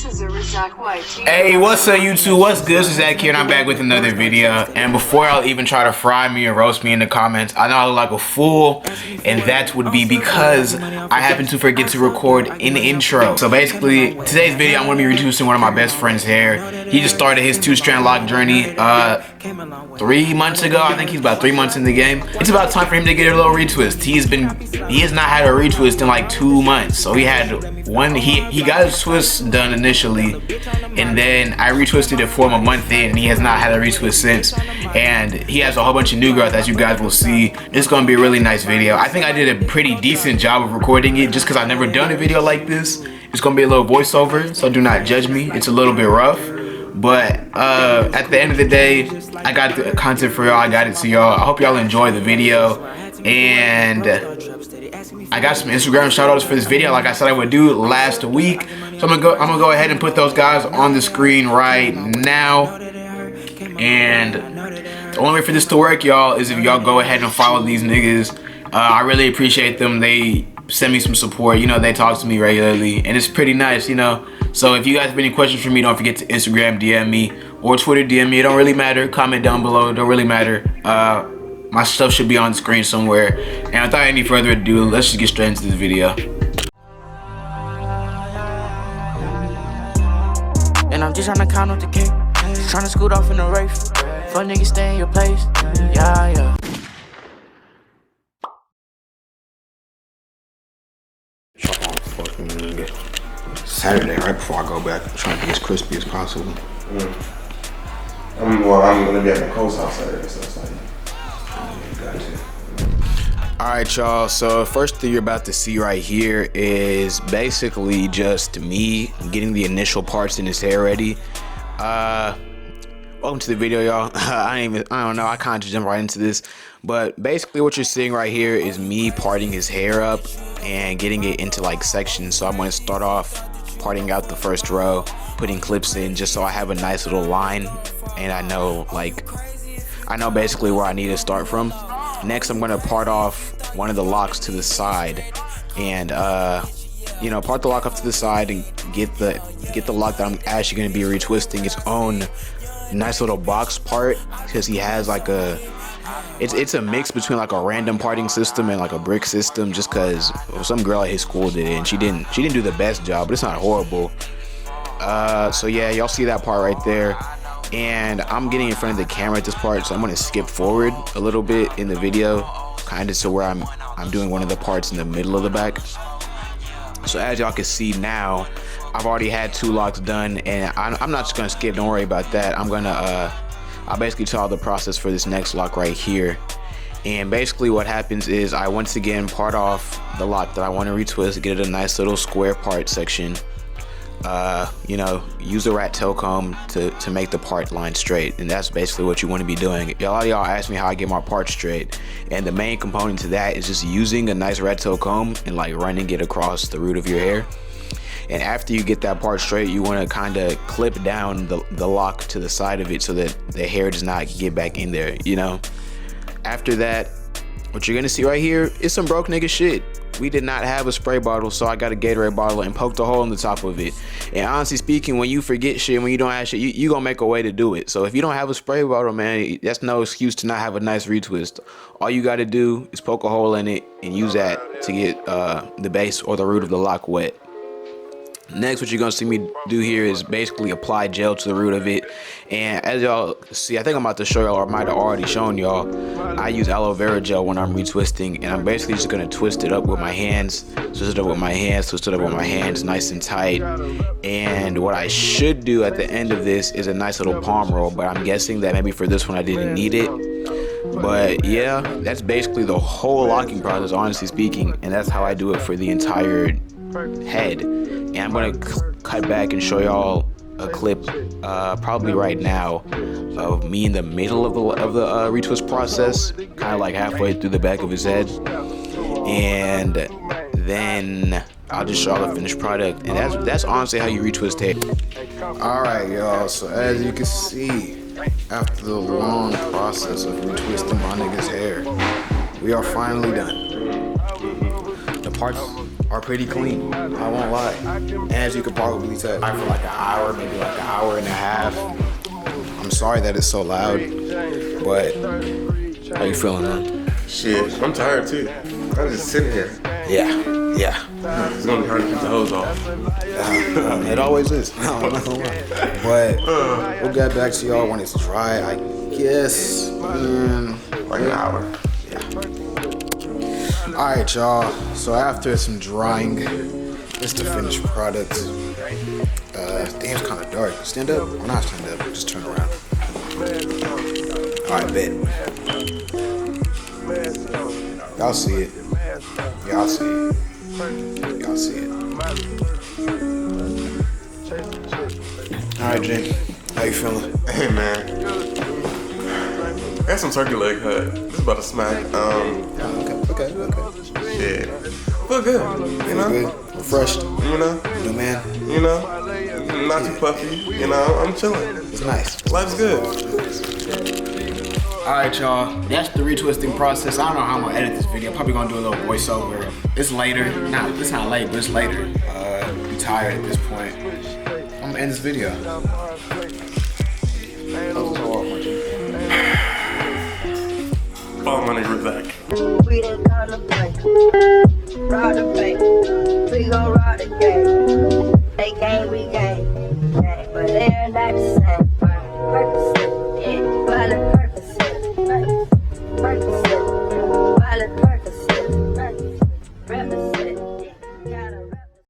This is a razzaq YT. Hey, what's up YouTube? What's good? This is Zach here and I'm back with another video. And before y'all even try to fry me or roast me in the comments, I know I look like a fool, and that would be because I happened to forget to record an intro. So basically, today's video I'm going to be introducing one of my best friends here. He just started his 2-strand lock journey 3 months ago. I think he's about 3 months in the game. It's about time for him to get a little retwist. He has not had a retwist in like 2 months. So he had one, he got his twist done initially, and then I retwisted it for him a month in, and he has not had a retwist since. And he has a whole bunch of new growth, as you guys will see. It's gonna be a really nice video. I think I did a pretty decent job of recording it just because I've never done a video like this. It's gonna be a little voiceover, so do not judge me. It's a little bit rough, but at the end of the day, I got the content for y'all. I got it to y'all. I hope y'all enjoy the video, and I got some Instagram shout outs for this video like I said I would do last week. So I'm gonna go ahead and put those guys on the screen right now. And the only way for this to work, y'all, is if y'all go ahead and follow these niggas. I really appreciate them. They send me some support, you know, they talk to me regularly, and it's pretty nice, you know. So if you guys have any questions for me, don't forget to Instagram DM me or Twitter DM me. It don't really matter. Comment down below. It don't really matter. My stuff should be on the screen somewhere. And without any further ado, let's just get straight into this video. And I'm just trying to count up the cake. Just trying to scoot off in the race. Fuck niggas, stay in your place. Yeah. Fucking Saturday, right before I go back. I'm trying to be as crispy as possible. I'm gonna be at Nicole's house Saturday, so it's like. Alright y'all, so first thing you're about to see right here is basically just me getting the initial parts in his hair ready. Welcome to the video, y'all. I don't know, I kind of just jumped right into this, but basically what you're seeing right here is me parting his hair up and getting it into like sections. So I'm going to start off parting out the first row, putting clips in just so I have a nice little line, and I know basically where I need to start from. Next, I'm going to part off one of the locks to the side, and you know, part the lock off to the side and get the lock that I'm actually going to be retwisting its own nice little box part, because he has like it's a mix between like a random parting system and like a brick system, just because some girl at his school did it and she didn't do the best job, but it's not horrible. So yeah, y'all see that part right there. And I'm getting in front of the camera at this part, so I'm going to skip forward a little bit in the video, kind of so where I'm doing one of the parts in the middle of the back. So as y'all can see now, I've already had 2 locks done, and I'm not just going to skip, don't worry about that. I'll basically tell the process for this next lock right here. And basically what happens is I once again part off the lock that I want to retwist, get it a nice little square part section. You know, use a rat tail comb to make the part line straight, and that's basically what you want to be doing. A lot of y'all ask me how I get my parts straight, and the main component to that is just using a nice rat tail comb and like running it across the root of your hair. And after you get that part straight, you want to kind of clip down the lock to the side of it so that the hair does not get back in there, you know. After that, what you're gonna see right here is some broke nigga shit. We did not have a spray bottle, so I got a Gatorade bottle and poked a hole in the top of it. And honestly speaking, when you forget shit, when you don't have shit, you gonna make a way to do it. So if you don't have a spray bottle, man, that's no excuse to not have a nice retwist. All you gotta do is poke a hole in it and use that to get the base or the root of the lock wet. Next, what you're gonna see me do here is basically apply gel to the root of it. And as y'all see, I think I'm about to show y'all, or I might have already shown y'all, I use aloe vera gel when I'm retwisting, and I'm basically just gonna twist it up with my hands, twist it up with my hands, nice and tight. And what I should do at the end of this is a nice little palm roll, but I'm guessing that maybe for this one I didn't need it. But yeah, that's basically the whole locking process, honestly speaking, and that's how I do it for the entire head. And I'm gonna cut back and show y'all a clip probably right now of me in the middle of the retwist process, kind of like halfway through the back of his head, and then I'll just show y'all the finished product. And that's honestly how you retwist hair. Alright y'all, so as you can see, after the long process of retwisting my nigga's hair, we are finally done. The parts are pretty clean. I won't lie. As you could probably tell. For like an hour, maybe like an hour and a half. I'm sorry that it's so loud, but how you feeling, man? Shit, I'm tired too. I'm just sitting here. Yeah. It's gonna be hard to keep the hose off. It always is. I'm not gonna lie. But we'll get back to y'all when it's dry, I guess. Like an hour. Alright, y'all. So after some drying, it's the finished product. Damn, it's kind of dark. Stand up? Or not stand up, just turn around. Alright, bet. Y'all see it. Y'all see it. Y'all see it. Alright, Jake. How you feeling? Hey, man. I got some turkey leg cut. This is about to smack. Okay. Shit. Feel good, you know? Good. Refreshed. You know? New man. You know? Not too puffy. You know? I'm chilling. It's nice. Life's good. Alright, y'all. That's the retwisting process. I don't know how I'm gonna edit this video. I'm probably gonna do a little voiceover. It's later. It's not late, but it's later. I'm tired at this point. I'm gonna end this video. Follow my nigga razzaq. We didn't come to play. Ride the bank. We gon' ride the game. They game, we game. But they're not the same.